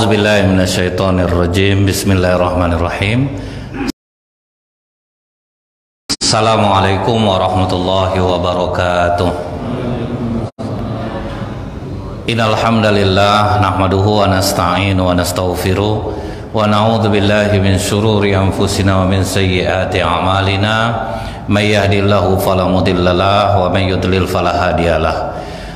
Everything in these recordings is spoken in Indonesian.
A'udzubillahi minasyaitonirrajim. Bismillahirrahmanirrahim. Assalamualaikum warahmatullahi wabarakatuh. Innal hamdalillah nahmaduhu wa nasta'inu wa nastaghfiruh wa na'udzu billahi min syururi anfusina wa min sayyiati a'malina. May yahdihillahu fala mudhillalah wa may yudlil fala hadiyalah.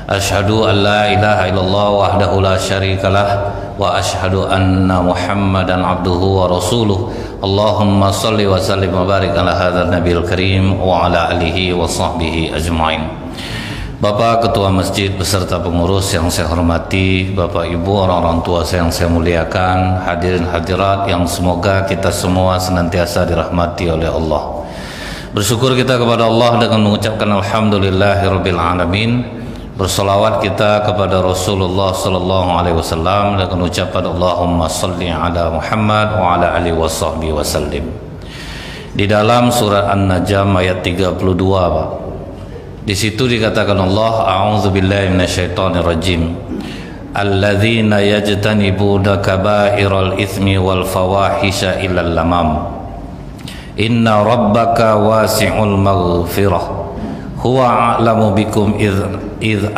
Asyhadu an la ilaha illallah wahdahu la syarikalah wa asyhadu anna Muhammadan abduhu wa rasuluh. Allahumma salli wa sallim wa barik ala hadzal nabiyil karim wa ala alihi wa sahbihi ajmain. Bapak Ketua Masjid beserta pengurus yang saya hormati, Bapak Ibu orang-orang tua yang saya muliakan, hadirin hadirat yang semoga kita semua senantiasa dirahmati oleh Allah. Bersyukur kita kepada Allah dengan mengucapkan alhamdulillahirabbil alamin. Bersolawat kita kepada Rasulullah sallallahu alaihi wasallam dengan ucapan Allahumma salli ala Muhammad wa ala alihi washabbihi wasallim. Di dalam surat An-Najm ayat 32, Pak. Di situ dikatakan Allah, a'udzubillahi minasyaitonir rajim. Alladzina yajtanibuna kaba'iral itsmi wal fawahisha illal lamam. Inna rabbaka wasi'ul maghfirah. Huwa a'lamu bikum idh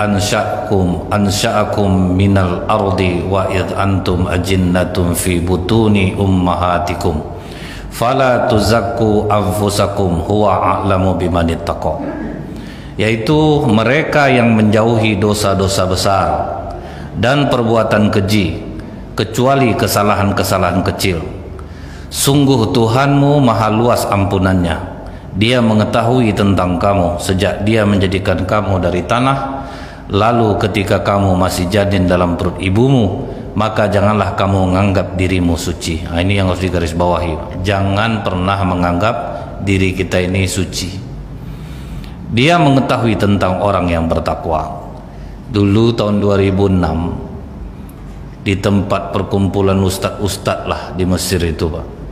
ansha'akum minal ardi wa idh antum ajinnatun fi butuni ummahatikum fala tuzakku anfusakum huwa a'lamu bimanittaqa. Yaitu mereka yang menjauhi dosa-dosa besar dan perbuatan keji kecuali kesalahan-kesalahan kecil. Sungguh Tuhanmu maha luas ampunannya. Dia mengetahui tentang kamu sejak dia menjadikan kamu dari tanah, lalu ketika kamu masih janin dalam perut ibumu, maka janganlah kamu menganggap dirimu suci. Nah, ini yang harus digarisbawahi. Jangan pernah menganggap diri kita ini suci. Dia mengetahui tentang orang yang bertakwa. Dulu tahun 2006 di tempat perkumpulan ustadz-ustadz lah di Mesir itu, Pak.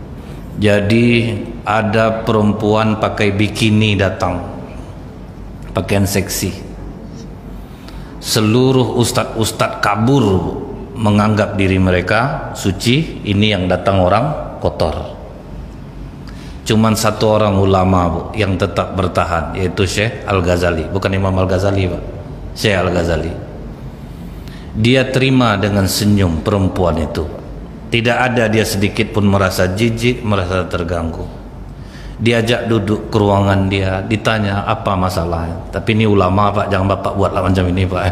Jadi ada perempuan pakai bikini datang, pakaian seksi. Seluruh ustadz-ustadz kabur menganggap diri mereka suci. Ini yang datang orang kotor. Cuman satu orang ulama, Bu, yang tetap bertahan, yaitu Syekh Al-Ghazali. Bukan Imam Al-Ghazali, Pak, Syekh Al-Ghazali. Dia terima dengan senyum perempuan itu. Tidak ada dia sedikit pun merasa jijik, merasa terganggu. Diajak duduk ke ruangan dia, ditanya apa masalahnya. Tapi ini ulama, Pak, jangan Bapak buatlah macam ini, Pak.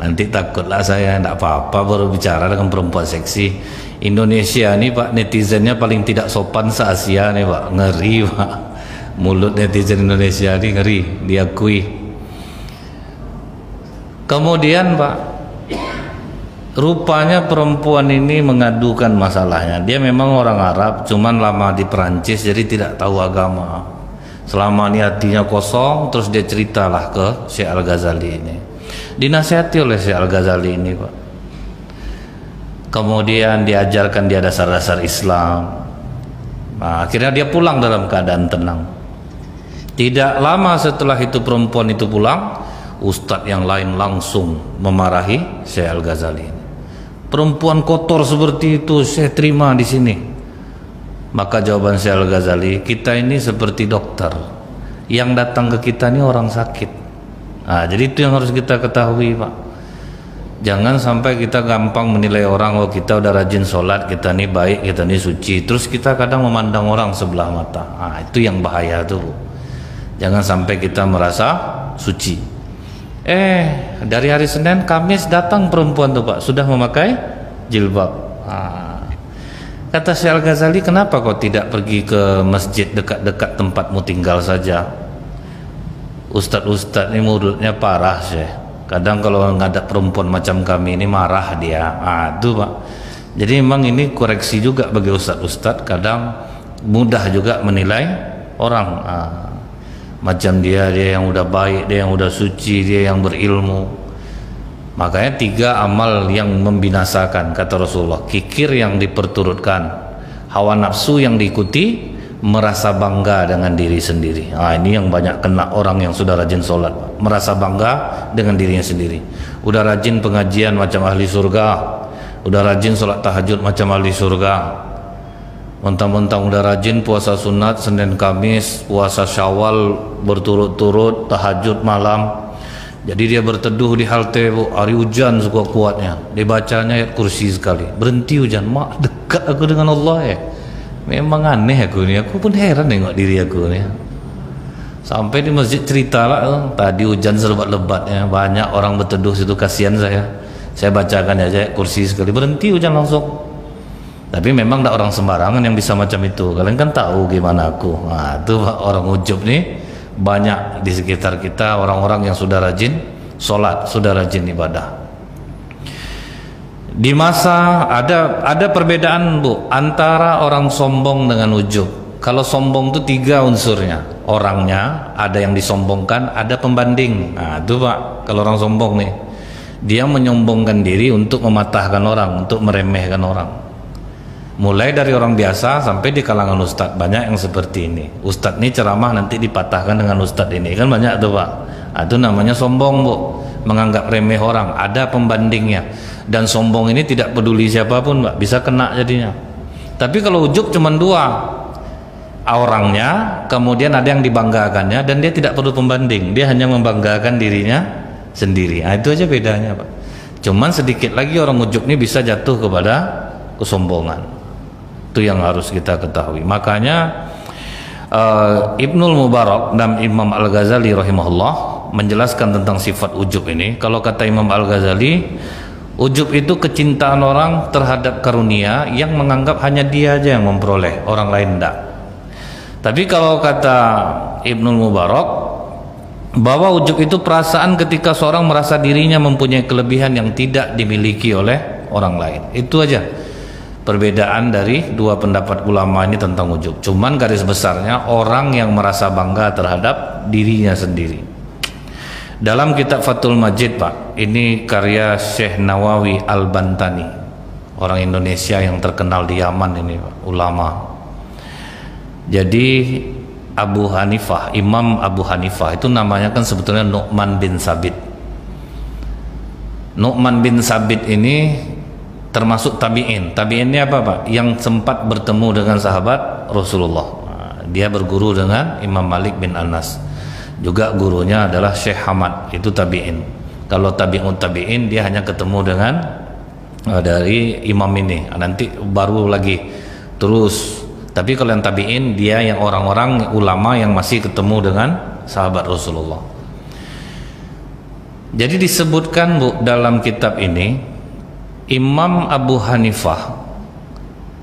Nanti takutlah saya, tidak apa-apa baru bicara dengan perempuan seksi. Indonesia ini, Pak, netizennya paling tidak sopan se-Asia nih, Pak. Ngeri, Pak. Mulut netizen Indonesia ini ngeri, diakui. Kemudian, Pak, rupanya perempuan ini mengadukan masalahnya. Dia memang orang Arab, cuman lama di Perancis, jadi tidak tahu agama. Selama ini hatinya kosong, terus dia ceritalah ke Syekh Al-Ghazali ini. Dinasihati oleh Syekh Al-Ghazali ini, Pak. Kemudian diajarkan dia dasar-dasar Islam. Nah, akhirnya dia pulang dalam keadaan tenang. Tidak lama setelah itu perempuan itu pulang, ustadz yang lain langsung memarahi Syekh Al-Ghazali. Perempuan kotor seperti itu saya terima di sini. Maka jawaban Syekh Al-Ghazali, kita ini seperti dokter. Yang datang ke kita ini orang sakit. Nah, jadi itu yang harus kita ketahui, Pak. Jangan sampai kita gampang menilai orang, oh kita udah rajin sholat, kita ini baik, kita ini suci. Terus kita kadang memandang orang sebelah mata. Nah, itu yang bahaya tuh. Jangan sampai kita merasa suci. Dari hari Senin, Kamis datang perempuan tuh, Pak, sudah memakai jilbab. Kata Syekh Al-Ghazali, kenapa kau tidak pergi ke masjid dekat-dekat tempatmu tinggal saja? Ustadz-ustadz ini mulutnya parah, Syekh. Kadang kalau ngadap perempuan macam kami ini marah dia. Itu, Pak. Jadi memang ini koreksi juga bagi ustadz-ustadz. Kadang mudah juga menilai orang. Macam dia yang udah baik, dia yang udah suci, dia yang berilmu. Makanya 3 amal yang membinasakan, kata Rasulullah. Kikir yang diperturutkan, hawa nafsu yang diikuti, merasa bangga dengan diri sendiri. Ini yang banyak kena orang yang sudah rajin sholat, merasa bangga dengan dirinya sendiri. Udah rajin pengajian macam ahli surga, udah rajin sholat tahajud macam ahli surga, mentang-mentang udah rajin puasa sunat Senin Kamis, puasa Syawal berturut-turut, tahajud malam. Jadi dia berteduh di halte, Bu, hari hujan sekuat-kuatnya, dibacanya ayat kursi sekali, berhenti hujan. Mak, dekat aku dengan Allah ya. Memang aneh aku ni, aku pun heran tengok diri aku ni. Sampai di masjid cerita lah, tadi hujan selebat-lebatnya, banyak orang berteduh situ, kasihan saya bacakan aja kursi sekali, berhenti hujan langsung. Tapi memang tak orang sembarangan yang bisa macam itu. Kalian kan tahu gimana aku. Nah, itu orang ujub nih banyak di sekitar kita, orang-orang yang sudah rajin sholat, sudah rajin ibadah. Di masa ada perbedaan, Bu, antara orang sombong dengan ujub. Kalau sombong itu 3 unsurnya. Orangnya, ada yang disombongkan, ada pembanding. Nah, itu Pak, kalau orang sombong nih, dia menyombongkan diri untuk mematahkan orang, untuk meremehkan orang. Mulai dari orang biasa sampai di kalangan ustadz, banyak yang seperti ini. Ustadz ini ceramah nanti dipatahkan dengan ustadz ini, kan banyak tuh Pak. Nah, itu namanya sombong, Bu, menganggap remeh orang, ada pembandingnya. Dan sombong ini tidak peduli siapapun, Pak, bisa kena jadinya. Tapi kalau ujub cuma 2, orangnya, kemudian ada yang dibanggakannya, dan dia tidak perlu pembanding, dia hanya membanggakan dirinya sendiri. Nah, itu aja bedanya, Pak. Cuman sedikit lagi orang ujub ini bisa jatuh kepada kesombongan. Itu yang harus kita ketahui. Makanya Ibnul Mubarak dan Imam Al-Ghazali rahimahullah menjelaskan tentang sifat ujub ini. Kalau kata Imam Al-Ghazali, ujub itu kecintaan orang terhadap karunia yang menganggap hanya dia aja yang memperoleh, orang lain tidak. Tapi kalau kata Ibnul Mubarak, bahwa ujub itu perasaan ketika seorang merasa dirinya mempunyai kelebihan yang tidak dimiliki oleh orang lain. Itu aja perbedaan dari 2 pendapat ulama ini tentang ujub. Cuman garis besarnya orang yang merasa bangga terhadap dirinya sendiri. Dalam kitab Fathul Majid, Pak, ini karya Syekh Nawawi Al-Bantani, orang Indonesia yang terkenal di Yaman ini, Pak, ulama. Jadi Abu Hanifah, Imam Abu Hanifah itu namanya kan sebetulnya Nu'man bin Sabit. Nu'man bin Sabit ini termasuk tabi'in. Tabi'in ini apa, Pak? Yang sempat bertemu dengan sahabat Rasulullah. Dia berguru dengan Imam Malik bin Anas. Juga gurunya adalah Syekh Hamad, itu tabi'in. Kalau tabi'un tabi'in, dia hanya ketemu dengan dari imam ini, nanti baru lagi terus. Tapi kalau yang tabi'in, dia yang orang-orang ulama yang masih ketemu dengan sahabat Rasulullah. Jadi disebutkan, Bu, dalam kitab ini, Imam Abu Hanifah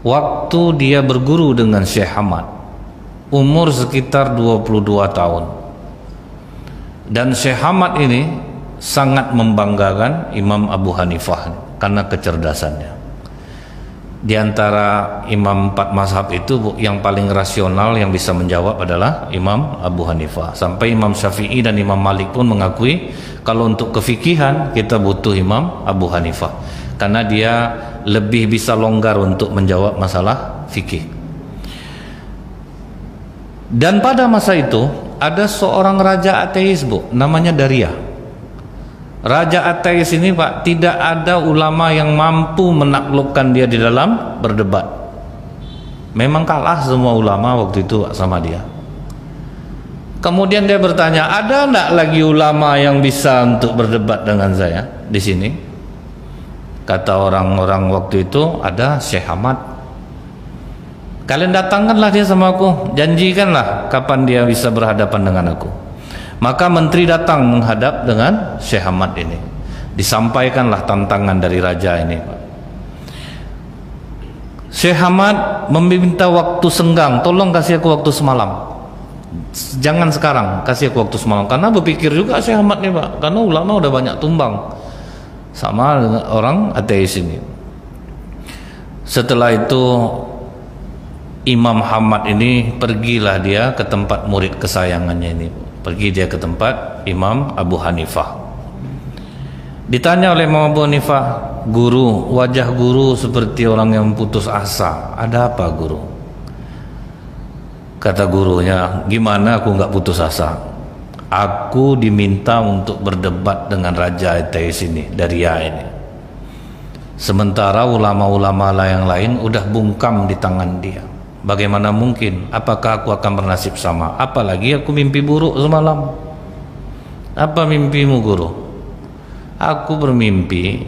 waktu dia berguru dengan Syekh Hamad umur sekitar 22 tahun. Dan Syekh Hamad ini sangat membanggakan Imam Abu Hanifah karena kecerdasannya. Di antara imam 4 mazhab itu, Bu, yang paling rasional yang bisa menjawab adalah Imam Abu Hanifah. Sampai Imam Syafi'i dan Imam Malik pun mengakui kalau untuk kefikihan kita butuh Imam Abu Hanifah, karena dia lebih bisa longgar untuk menjawab masalah fikih. Dan pada masa itu ada seorang raja ateis, Bu, namanya Daria. Raja ateis ini, Pak, tidak ada ulama yang mampu menaklukkan dia di dalam berdebat. Memang kalah semua ulama waktu itu sama dia. Kemudian dia bertanya, ada enggak lagi ulama yang bisa untuk berdebat dengan saya di sini? Kata orang-orang waktu itu, ada Syekh Hamad. Kalian datangkanlah dia sama aku, janjikanlah kapan dia bisa berhadapan dengan aku. Maka menteri datang menghadap dengan Syekh Hamad ini. Disampaikanlah tantangan dari raja ini. Syekh Hamad meminta waktu senggang, tolong kasih aku waktu semalam. Jangan sekarang, kasih aku waktu semalam. Karena berpikir juga Syekh Hamad nih, Pak, karena ulama udah banyak tumbang sama dengan orang ateis ini. Setelah itu Imam Hamad ini pergilah dia ke tempat murid kesayangannya ini. Pergi dia ke tempat Imam Abu Hanifah. Ditanya oleh Imam Abu Hanifah, guru, wajah guru seperti orang yang putus asa. Ada apa, guru? Kata gurunya, gimana aku nggak putus asa? Aku diminta untuk berdebat dengan raja ateis ini, Daria ini. Sementara ulama-ulama yang lain udah bungkam di tangan dia. Bagaimana mungkin? Apakah aku akan bernasib sama? Apalagi aku mimpi buruk semalam. Apa mimpimu, guru? Aku bermimpi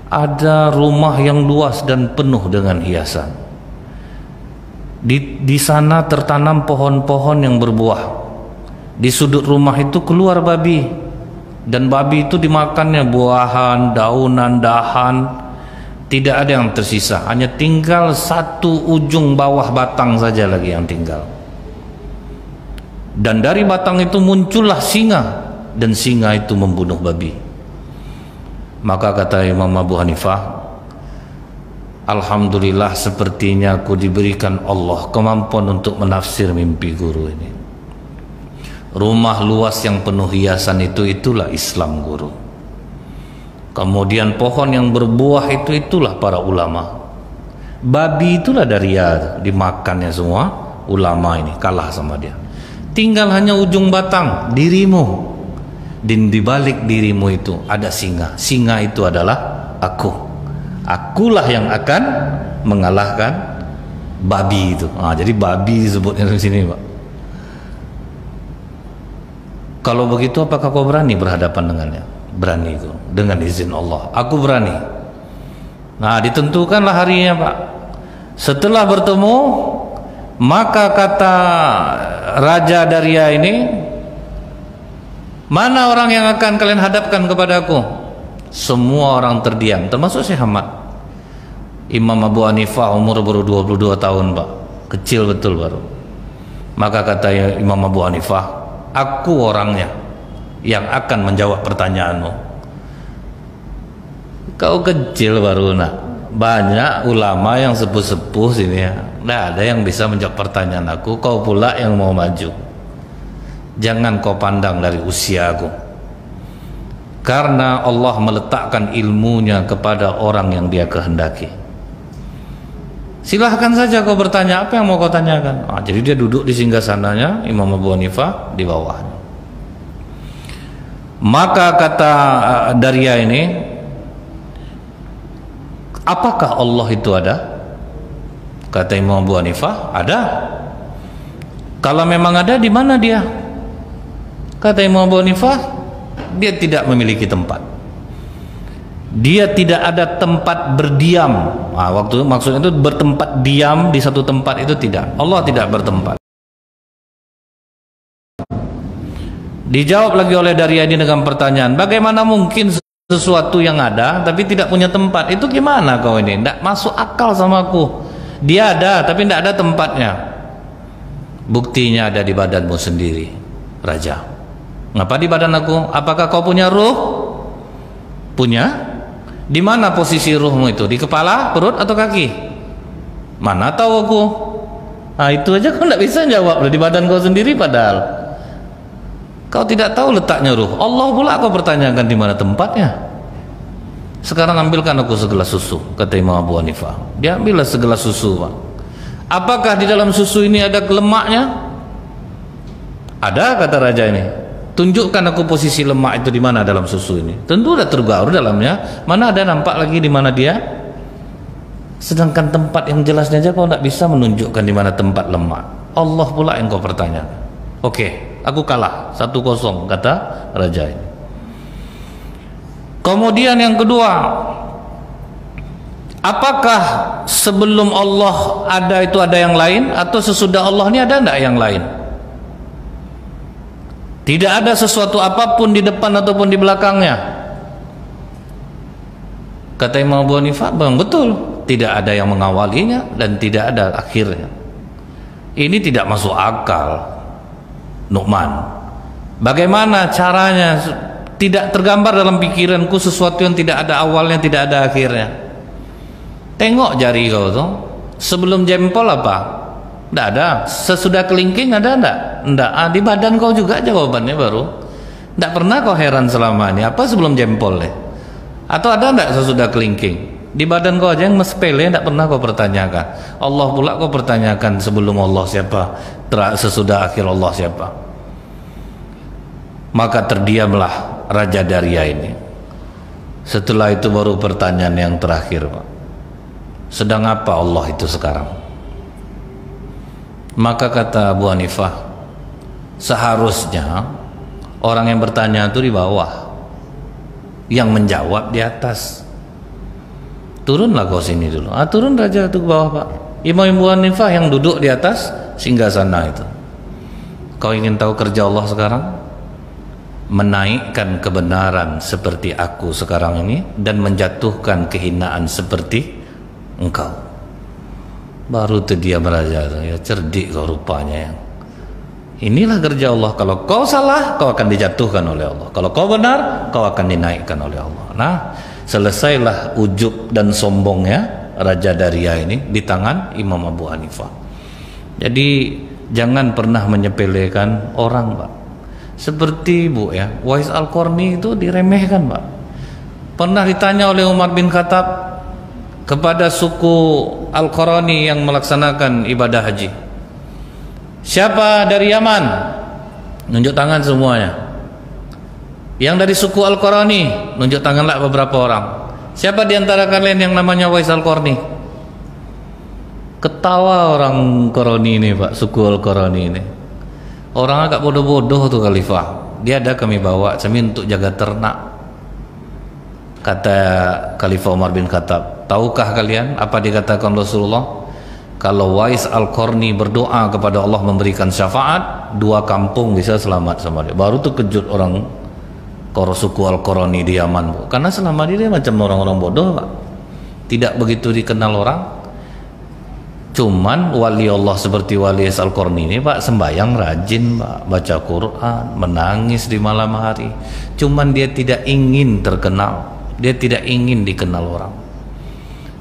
ada rumah yang luas dan penuh dengan hiasan. Di sana tertanam pohon-pohon yang berbuah. Di sudut rumah itu keluar babi, dan babi itu dimakannya buahan, daunan, dahan. Tidak ada yang tersisa, hanya tinggal satu ujung bawah batang saja lagi yang tinggal. Dan dari batang itu muncullah singa, dan singa itu membunuh babi. Maka kata Imam Abu Hanifah, alhamdulillah, sepertinya aku diberikan Allah kemampuan untuk menafsir mimpi guru ini. Rumah luas yang penuh hiasan itulah Islam, guru. Kemudian pohon yang berbuah itulah para ulama. Babi itulah dari ya, dimakannya semua ulama ini, kalah sama dia. Tinggal hanya ujung batang, dirimu. Dan di balik dirimu itu ada singa. Singa itu adalah aku. Akulah yang akan mengalahkan babi itu. Jadi babi disebutnya di sini, Pak. Kalau begitu apakah kau berani berhadapan dengannya? Berani itu, dengan izin Allah. Aku berani. Nah, ditentukanlah harinya, Pak. Setelah bertemu, maka kata Raja Daria ini, mana orang yang akan kalian hadapkan kepadaku? Semua orang terdiam, termasuk Syekh Ahmad. Imam Abu Hanifah umur baru 22 tahun, Pak. Kecil betul baru. Maka kata Imam Abu Hanifah, aku orangnya yang akan menjawab pertanyaanmu. Kau kecil baru, nak. Banyak ulama yang sepuh-sepuh sini ya, tidak ada yang bisa menjawab pertanyaan aku. Kau pula yang mau maju. Jangan kau pandang dari usia aku, karena Allah meletakkan ilmunya kepada orang yang dia kehendaki. Silahkan saja kau bertanya, apa yang mau kau tanyakan. Jadi dia duduk di singgasananya Imam Abu Hanifah di bawahnya. Maka kata Daria ini, apakah Allah itu ada? Kata Imam Abu Hanifah, ada. Kalau memang ada, di mana dia? Kata Imam Abu Hanifah, dia tidak memiliki tempat. Dia tidak ada tempat berdiam. Waktu maksudnya itu bertempat diam di satu tempat itu tidak. Allah tidak bertempat. Dijawab lagi oleh Daria ini dengan pertanyaan, bagaimana mungkin sesuatu yang ada tapi tidak punya tempat? Itu gimana kau ini? Tidak masuk akal sama aku. Dia ada tapi tidak ada tempatnya. Buktinya ada di badanmu sendiri, Raja. Ngapa di badan aku? Apakah kau punya ruh? Punya? Di mana posisi ruhmu itu? Di kepala, perut, atau kaki? Mana tahu aku? Itu aja kau tidak bisa jawab. Di badan kau sendiri padahal kau tidak tahu letaknya ruh. Allah pula kau pertanyakan di mana tempatnya. Sekarang ambilkan aku segelas susu, kata Imam Abu Hanifah. Dia ambillah segelas susu, Pak. Apakah di dalam susu ini ada lemaknya? Ada, kata raja ini. Tunjukkan aku posisi lemak itu di mana dalam susu ini. Tentu sudah tergaur dalamnya. Mana ada nampak lagi di mana dia? Sedangkan tempat yang jelasnya aja kau tidak bisa menunjukkan di mana tempat lemak. Allah pula yang kau pertanyakan. Oke, aku kalah 1-0, kata raja ini. Kemudian yang kedua, apakah sebelum Allah ada itu ada yang lain, atau sesudah Allah ini ada enggak yang lain? Tidak ada sesuatu apapun di depan ataupun di belakangnya. Kata Imam Abu Hanifah, bang, betul, tidak ada yang mengawalinya dan tidak ada akhirnya. Ini tidak masuk akal, Nu'man. Bagaimana caranya? Tidak tergambar dalam pikiranku sesuatu yang tidak ada awalnya, tidak ada akhirnya. Tengok jari kau tuh, sebelum jempol apa? Tidak ada. Sesudah kelingking ada enggak? Enggak. Di badan kau juga jawabannya baru. Tidak pernah kau heran selama ini, apa sebelum jempol deh? Atau ada enggak sesudah kelingking? Di badan kau aja yang sepele tidak pernah kau pertanyakan. Allah pula kau pertanyakan sebelum Allah siapa, sesudah akhir Allah siapa. Maka terdiamlah Raja Daria ini. Setelah itu baru pertanyaan yang terakhir, Pak. Sedang apa Allah itu sekarang? Maka kata Abu Hanifah, seharusnya orang yang bertanya itu di bawah, yang menjawab di atas. Turunlah kau sini dulu. Turun raja itu ke bawah, Pak. Imam Abu Hanifah yang duduk di atas singgasana itu. Kau ingin tahu kerja Allah sekarang? Menaikkan kebenaran seperti aku sekarang ini dan menjatuhkan kehinaan seperti engkau. Baru itu dia meraja, ya cerdik kau rupanya. Inilah kerja Allah. Kalau kau salah, kau akan dijatuhkan oleh Allah. Kalau kau benar, kau akan dinaikkan oleh Allah. Nah, selesailah ujub dan sombongnya Raja Daria ini di tangan Imam Abu Hanifah. Jadi jangan pernah menyepelekan orang, Pak. Seperti Wais Al-Qarni itu diremehkan, Pak. Pernah ditanya oleh Umar bin Khattab kepada suku Al-Qarni yang melaksanakan ibadah haji, siapa dari Yaman? Nunjuk tangan semuanya. Yang dari suku Al-Qarni, nunjuk tanganlah beberapa orang. Siapa di antara kalian yang namanya Wais Al-Qarni? Ketawa orang Qarni ini, Pak, suku Al-Qarni ini. Orang agak bodoh-bodoh tuh Khalifah. Dia ada kami bawa semi untuk jaga ternak. Kata Khalifah Umar bin Khattab, tahukah kalian apa dikatakan Rasulullah? Kalau Wais Al-Qarni berdoa kepada Allah memberikan syafaat, 2 kampung bisa selamat sama dia. Baru tuh kejut orang suku Al-Qarni di Yaman, Bu. Karena selama ini dia macam orang-orang bodoh, Pak. Tidak begitu dikenal orang. Cuman wali Allah seperti Wais Al-Qarni ini, Pak, sembahyang rajin, Pak, baca Quran, menangis di malam hari. Cuman dia tidak ingin terkenal, dia tidak ingin dikenal orang.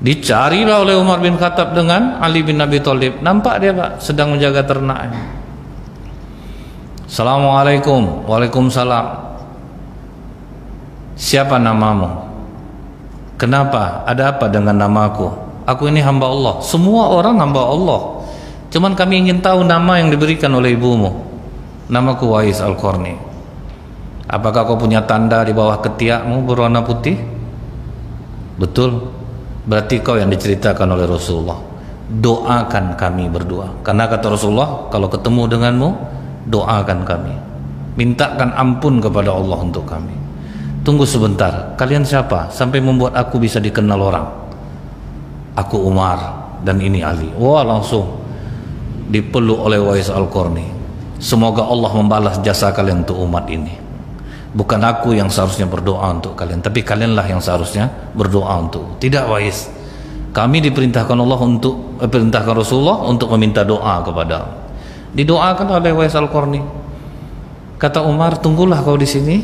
Dicarilah oleh Umar bin Khattab dengan Ali bin Abi Thalib. Nampak dia, Pak, sedang menjaga ternaknya. Assalamualaikum. Waalaikumsalam. Siapa namamu? Kenapa? Ada apa dengan namaku? Aku ini hamba Allah. Semua orang hamba Allah. Cuman kami ingin tahu nama yang diberikan oleh ibumu. Namaku Wais Al-Qarni. Apakah kau punya tanda di bawah ketiakmu berwarna putih? Betul. Berarti kau yang diceritakan oleh Rasulullah. Doakan kami berdua. Karena kata Rasulullah, kalau ketemu denganmu, doakan kami. Mintakan ampun kepada Allah untuk kami. Tunggu sebentar. Kalian siapa? Sampai membuat aku bisa dikenal orang. Aku Umar dan ini Ali. Wah, langsung dipeluk oleh Wais Al-Qarni. Semoga Allah membalas jasa kalian untuk umat ini. Bukan aku yang seharusnya berdoa untuk kalian, tapi kalianlah yang seharusnya berdoa untuk. Tidak, Wais. Kami diperintahkan Allah untuk perintahkan Rasulullah untuk meminta doa kepada. Didoakan oleh Wais Al-Qarni. Kata Umar, tunggulah kau di sini.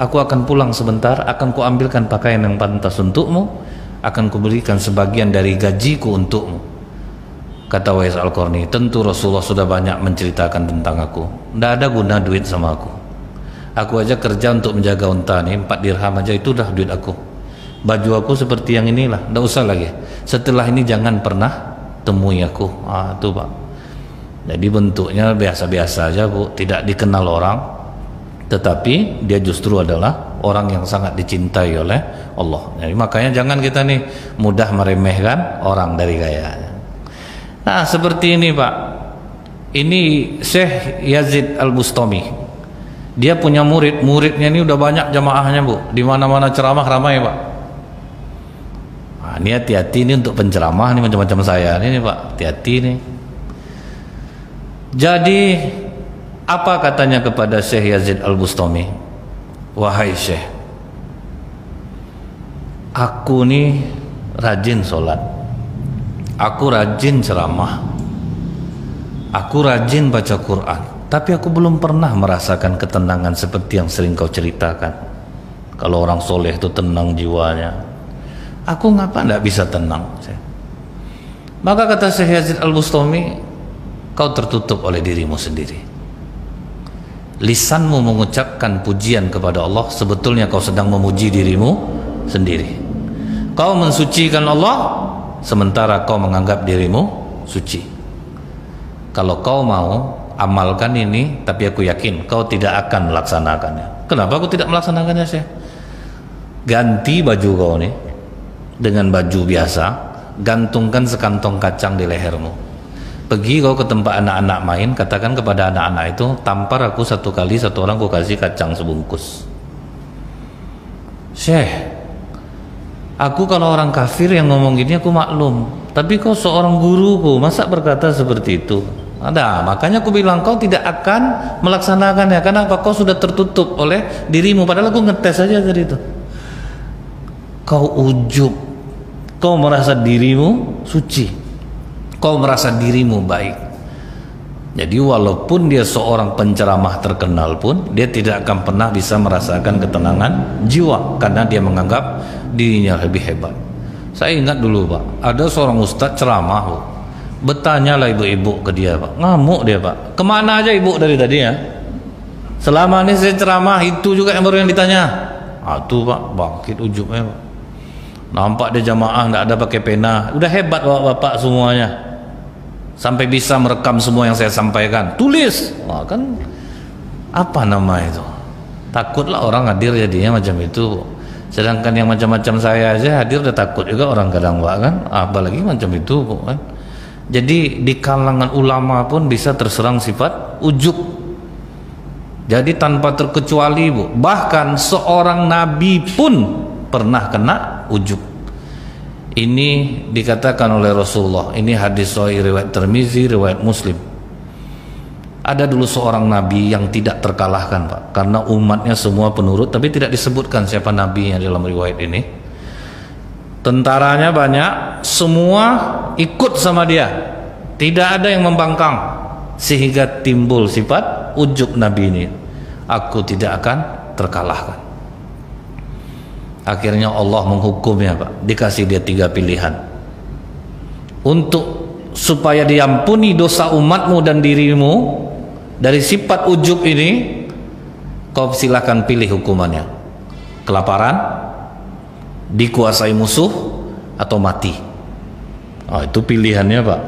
Aku akan pulang sebentar, akan kuambilkan pakaian yang pantas untukmu, akan kuberikan sebagian dari gajiku untukmu. Kata Wais Al-Qarni, tentu Rasulullah sudah banyak menceritakan tentang aku. Tidak ada guna duit sama aku. Aku aja kerja untuk menjaga unta nih, 4 dirham aja itu dah duit aku. Baju aku seperti yang inilah, tidak usah lagi. Setelah ini jangan pernah temui aku. Itu, Pak. Jadi bentuknya biasa-biasa aja, Bu, tidak dikenal orang. Tetapi dia justru adalah orang yang sangat dicintai oleh Allah. Jadi makanya jangan kita nih mudah meremehkan orang dari gayanya. Nah, seperti ini, Pak. Ini Syekh Yazid Al-Bustami. Dia punya muridnya ini udah banyak jamaahnya, Bu. Di mana-mana ceramah ramai, Pak. Nah, ini hati-hati ini untuk penceramah nih macam-macam saya ini, Pak. Hati-hati nih. Jadi apa katanya kepada Syekh Yazid Al-Bustami? Wahai Syekh, aku nih rajin sholat, aku rajin ceramah, aku rajin baca Quran, tapi aku belum pernah merasakan ketenangan seperti yang sering kau ceritakan. Kalau orang soleh itu tenang jiwanya, aku ngapa tidak bisa tenang? Maka kata Syekh Yazid Al-Bustami, kau tertutup oleh dirimu sendiri. Lisanmu mengucapkan pujian kepada Allah, sebetulnya kau sedang memuji dirimu sendiri. Kau mensucikan Allah, sementara kau menganggap dirimu suci. Kalau kau mau amalkan ini, tapi aku yakin kau tidak akan melaksanakannya. Kenapa aku tidak melaksanakannya, Syekh? ganti baju kau nih dengan baju biasa, gantungkan sekantong kacang di lehermu. Pergi kau ke tempat anak-anak main, katakan kepada anak-anak itu, tampar aku satu kali, satu orang aku kasih kacang sebungkus. Syekh, aku kalau orang kafir yang ngomong gini aku maklum, tapi kau seorang guruku, masa berkata seperti itu? Ada, makanya aku bilang kau tidak akan melaksanakannya. Kenapa? Kau sudah tertutup oleh dirimu. Padahal aku ngetes saja tadi itu. Kau ujub, kau merasa dirimu suci, kau merasa dirimu baik. Jadi walaupun dia seorang penceramah terkenal pun, dia tidak akan pernah bisa merasakan ketenangan jiwa karena dia menganggap dirinya lebih hebat. Saya ingat dulu Pak, ada seorang ustadz ceramah Pak. Bertanyalah ibu-ibu ke dia Pak, ngamuk dia Pak. Kemana aja ibu dari tadi ya? Selama ini saya ceramah itu juga yang baru yang ditanya. Tuh Pak, bangkit ujubnya Pak. Nampak dia jamaah nggak ada pakai pena. Udah hebat bapak-bapak semuanya. Sampai bisa merekam semua yang saya sampaikan. Tulis. Wah, kan apa nama itu? Takutlah orang hadir jadinya macam itu. Sedangkan yang macam-macam saya aja hadir udah takut juga orang kadang Pak kan. Apalagi macam itu kan. Jadi di kalangan ulama pun bisa terserang sifat ujub. Jadi tanpa terkecuali Bu, bahkan seorang nabi pun pernah kena ujub. Ini dikatakan oleh Rasulullah. Ini hadis sahih riwayat Tirmizi, riwayat Muslim. Ada dulu seorang nabi yang tidak terkalahkan Pak, karena umatnya semua penurut, tapi tidak disebutkan siapa nabinya dalam riwayat ini. Tentaranya banyak, semua ikut sama dia, tidak ada yang membangkang, sehingga timbul sifat ujub nabi ini. Aku tidak akan terkalahkan. Akhirnya Allah menghukumnya Pak, dikasih dia 3 pilihan. Untuk supaya diampuni dosa umatmu dan dirimu dari sifat ujub ini, kau silakan pilih hukumannya. Kelaparan, dikuasai musuh, atau mati. Itu pilihannya Pak.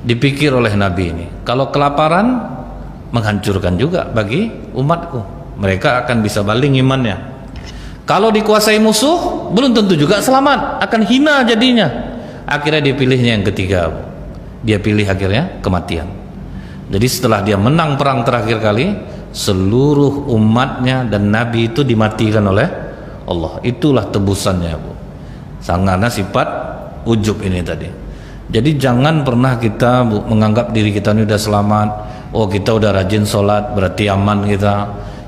Dipikir oleh Nabi ini, kalau kelaparan menghancurkan juga bagi umatku, mereka akan bisa baling imannya. Kalau dikuasai musuh belum tentu juga selamat, akan hina jadinya. Akhirnya dia pilihnya yang ketiga, dia pilih akhirnya kematian. Jadi setelah dia menang perang terakhir kali, seluruh umatnya dan Nabi itu dimatikan oleh Allah. Itulah tebusannya Bu, karena sifat ujub ini tadi. Jadi jangan pernah kita Bu, menganggap diri kita ini udah selamat. Oh kita udah rajin sholat berarti aman,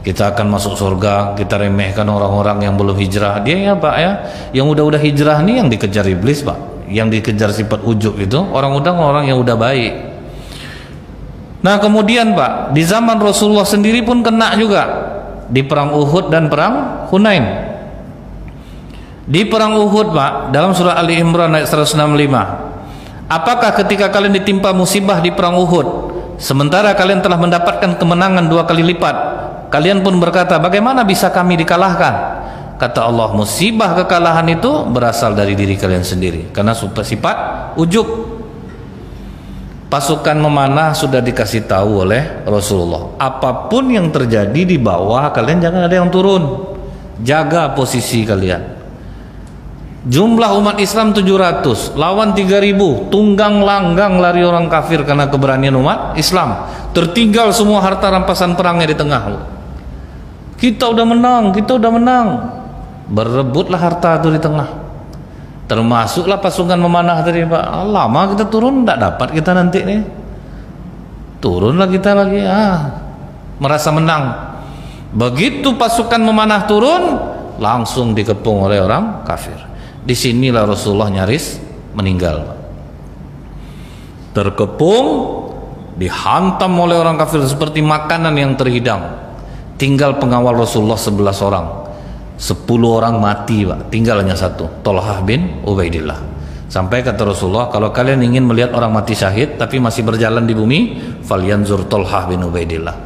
kita akan masuk surga. Kita remehkan orang-orang yang belum hijrah. Dia ya Pak ya, yang udah hijrah nih yang dikejar iblis Pak, yang dikejar sifat ujub itu orang yang udah baik. Nah kemudian Pak, di zaman Rasulullah sendiri pun kena juga di perang Uhud dan perang Hunain. Di perang Uhud Pak, dalam surah Ali Imran ayat 165, apakah ketika kalian ditimpa musibah di perang Uhud, sementara kalian telah mendapatkan kemenangan 2 kali lipat, kalian pun berkata, bagaimana bisa kami dikalahkan? Kata Allah, musibah kekalahan itu berasal dari diri kalian sendiri, karena sifat ujub. Pasukan memanah sudah dikasih tahu oleh Rasulullah, apapun yang terjadi di bawah kalian jangan ada yang turun, jaga posisi kalian. Jumlah umat Islam 700 lawan 3000, tunggang langgang lari orang kafir karena keberanian umat Islam. Tertinggal semua harta rampasan perangnya di tengah. Kita udah menang, berebutlah harta itu di tengah. Termasuklah pasukan memanah tadi Pak. Lama kita turun, tidak dapat kita nanti nih. Turunlah kita lagi, merasa menang. Begitu pasukan memanah turun, langsung dikepung oleh orang kafir. Disinilah Rasulullah nyaris meninggal. Terkepung, dihantam oleh orang kafir seperti makanan yang terhidang. Tinggal pengawal Rasulullah 11 orang, 10 orang mati Pak, tinggal hanya 1, Tolhah bin Ubaidillah. Sampai kata Rasulullah, kalau kalian ingin melihat orang mati syahid tapi masih berjalan di bumi, falyanzur Tolhah bin Ubaidillah.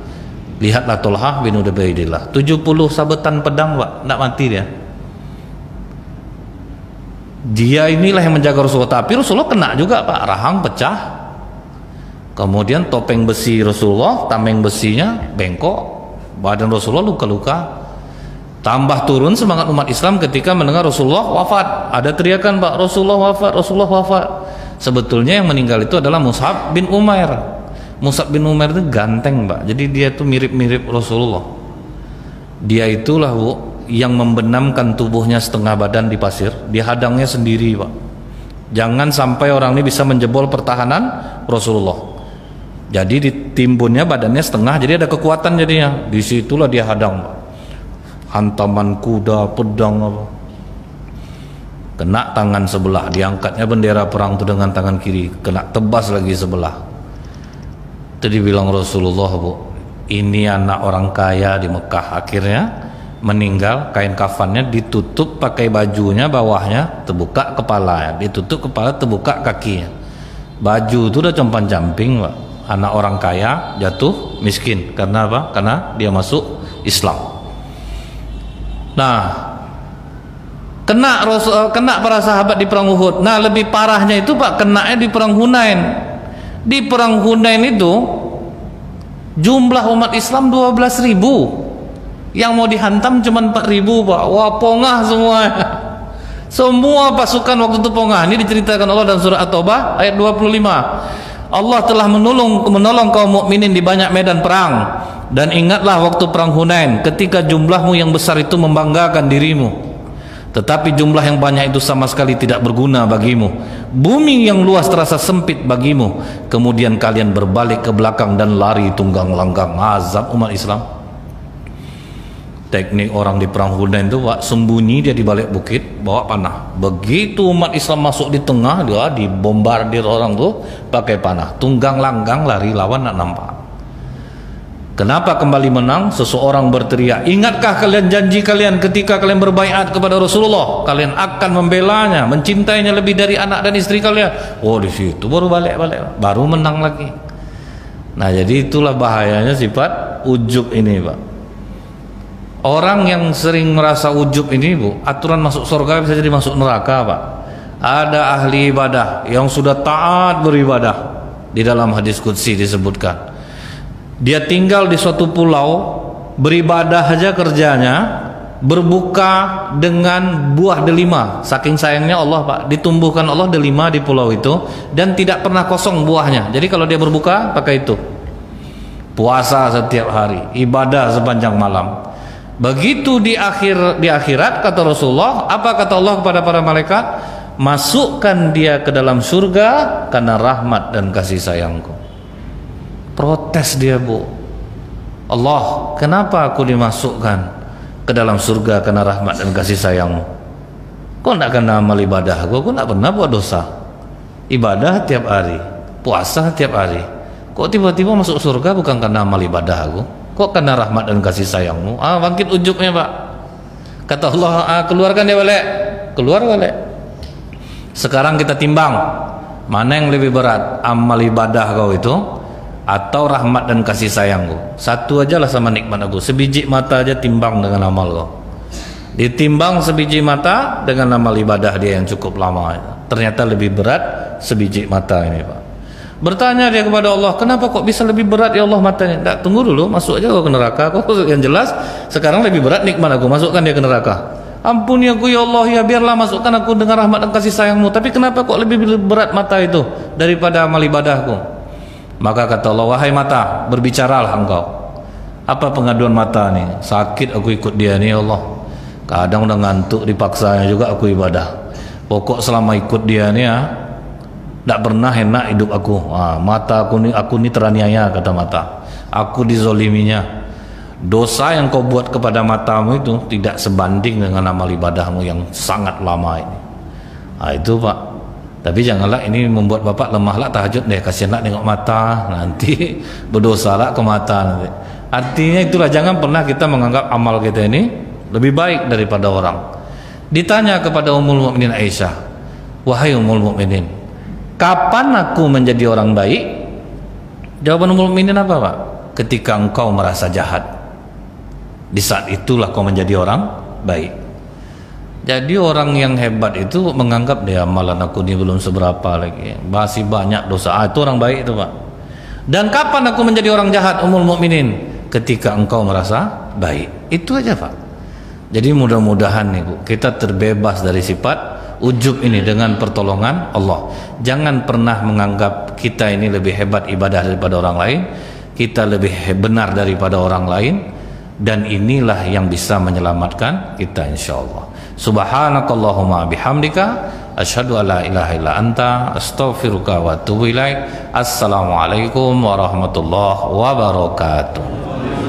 Lihatlah Tolhah bin Ubaidillah, 70 sabetan pedang Pak, tidak mati dia. Dia inilah yang menjaga Rasulullah, tapi Rasulullah kena juga Pak, rahang pecah. Kemudian topeng besi Rasulullah, tameng besinya bengkok, badan Rasulullah luka-luka. Tambah turun semangat umat Islam ketika mendengar Rasulullah wafat. Ada teriakan, Pak, Rasulullah wafat, Rasulullah wafat. Sebetulnya yang meninggal itu adalah Mus'ab bin Umair. Mus'ab bin Umair itu ganteng, Pak. Jadi dia tuh mirip-mirip Rasulullah. Dia itulah, Bu, yang membenamkan tubuhnya setengah badan di pasir. Dia hadangnya sendiri, Pak. Jangan sampai orang ini bisa menjebol pertahanan Rasulullah. Jadi ditimbunnya badannya setengah, jadi ada kekuatan jadinya. Disitulah dia hadang, Pak. Hantaman kuda, pedang apa. Kena tangan sebelah, diangkatnya bendera perang itu dengan tangan kiri, kena tebas lagi sebelah. Itu dibilang Rasulullah, Bu, ini anak orang kaya di Mekah. Akhirnya meninggal, kain kafannya ditutup pakai bajunya, bawahnya terbuka kepala, ditutup kepala, terbuka kakinya. Baju itu udah compang-camping, Pak. Anak orang kaya jatuh miskin karena apa? Karena dia masuk Islam. Nah, kena para sahabat di perang Uhud. Nah, lebih parahnya itu, Pak, kenanya di perang Hunain. Di perang Hunain itu jumlah umat Islam 12.000. Yang mau dihantam cuma 4.000, Pak. Wah, pongah semua. Semua pasukan waktu itu pongah. Ini diceritakan Allah dalam surah At-Taubah ayat 25. Allah telah menolong kaum mukminin di banyak medan perang. Dan ingatlah waktu perang Hunain, ketika jumlahmu yang besar itu membanggakan dirimu, tetapi jumlah yang banyak itu sama sekali tidak berguna bagimu. Bumi yang luas terasa sempit bagimu. Kemudian kalian berbalik ke belakang dan lari tunggang langgang. Azab umat Islam. Teknik orang di perang Hunain itu, Pak, sembunyi dia di balik bukit, bawa panah. Begitu umat Islam masuk di tengah, dia dibombardir orang tuh pakai panah. Tunggang langgang lari, lawan nak nampak. Kenapa kembali menang? Seseorang berteriak, ingatkah kalian janji kalian ketika kalian berbaiat kepada Rasulullah, kalian akan membelanya, mencintainya lebih dari anak dan istri kalian. Oh, di situ baru balik, baru menang lagi. Nah, jadi itulah bahayanya sifat ujub ini, Pak. Orang yang sering merasa ujub ini, Bu, aturan masuk surga bisa jadi masuk neraka, Pak. Ada ahli ibadah yang sudah taat beribadah. Di dalam hadis qudsi disebutkan, dia tinggal di suatu pulau, beribadah aja kerjanya, berbuka dengan buah delima. Saking sayangnya Allah, Pak, ditumbuhkan Allah delima di pulau itu dan tidak pernah kosong buahnya. Jadi kalau dia berbuka pakai itu. Puasa setiap hari, ibadah sepanjang malam. Begitu di akhirat, kata Rasulullah, apa kata Allah kepada para malaikat? Masukkan dia ke dalam surga karena rahmat dan kasih sayangku. Protes dia, Bu. Allah, kenapa aku dimasukkan ke dalam surga karena rahmat dan kasih sayangmu? Kok tidak kena amal ibadah aku? Kok tidak pernah buat dosa? Ibadah tiap hari, puasa tiap hari. Kok tiba-tiba masuk surga bukan karena amal ibadah aku? Kok karena rahmat dan kasih sayangmu? Bangkit ujubnya, Pak. Kata Allah, keluarkan dia balik. Keluar balik. Sekarang kita timbang, mana yang lebih berat, amal ibadah kau itu atau rahmat dan kasih sayangku? Satu aja lah sama nikmat aku. Sebiji mata aja timbang dengan amal kau. Ditimbang sebiji mata dengan amal ibadah dia yang cukup lama. Ternyata lebih berat sebiji mata ini, Pak. Bertanya dia kepada Allah, kenapa kok bisa lebih berat ya Allah matanya? Tak, tunggu dulu, masuk aja kau ke neraka. Kau yang jelas sekarang lebih berat nikmat aku, masukkan dia ke neraka. Ampuni aku ya Allah, ya biarlah masukkan aku dengan rahmat dan kasih sayangmu. Tapi kenapa kok lebih berat mata itu daripada amal ibadahku? Maka kata Allah, wahai mata, berbicaralah engkau. Apa pengaduan mata nih? Sakit aku ikut dia nih ya Allah. Kadang udah ngantuk dipaksanya juga aku ibadah. Pokok selama ikut dia nih ya, tidak pernah enak hidup aku. Mata aku ni teraniaya, kata mata. Aku dizoliminya. Dosa yang kau buat kepada matamu itu tidak sebanding dengan amal ibadahmu yang sangat lama ini. Itu, Pak. Tapi janganlah ini membuat bapak lemahlah tahajud deh, kasihanlah nengok mata, nanti berdosalah ke mata nanti. Artinya itulah, jangan pernah kita menganggap amal kita ini lebih baik daripada orang. Ditanya kepada Ummul Mukminin Aisyah, wahai Ummul Mukminin, kapan aku menjadi orang baik? Jawaban Ummul Mukminin apa, Pak? Ketika engkau merasa jahat, di saat itulah kau menjadi orang baik. Jadi orang yang hebat itu menganggap dia amalan aku ini belum seberapa lagi, masih banyak dosa. Itu orang baik itu, Pak. Dan kapan aku menjadi orang jahat, Ummul Mukminin? Ketika engkau merasa baik. Itu aja, Pak. Jadi mudah-mudahan nih Bu, kita terbebas dari sifat ujub ini dengan pertolongan Allah. Jangan pernah menganggap kita ini lebih hebat ibadah daripada orang lain, kita lebih benar daripada orang lain, dan inilah yang bisa menyelamatkan kita insyaallah. Subhanakallahumma bihamdika asyhadu alla ilaha illa anta astaghfiruka wa atubu ilaik. Assalamualaikum warahmatullahi wabarakatuh.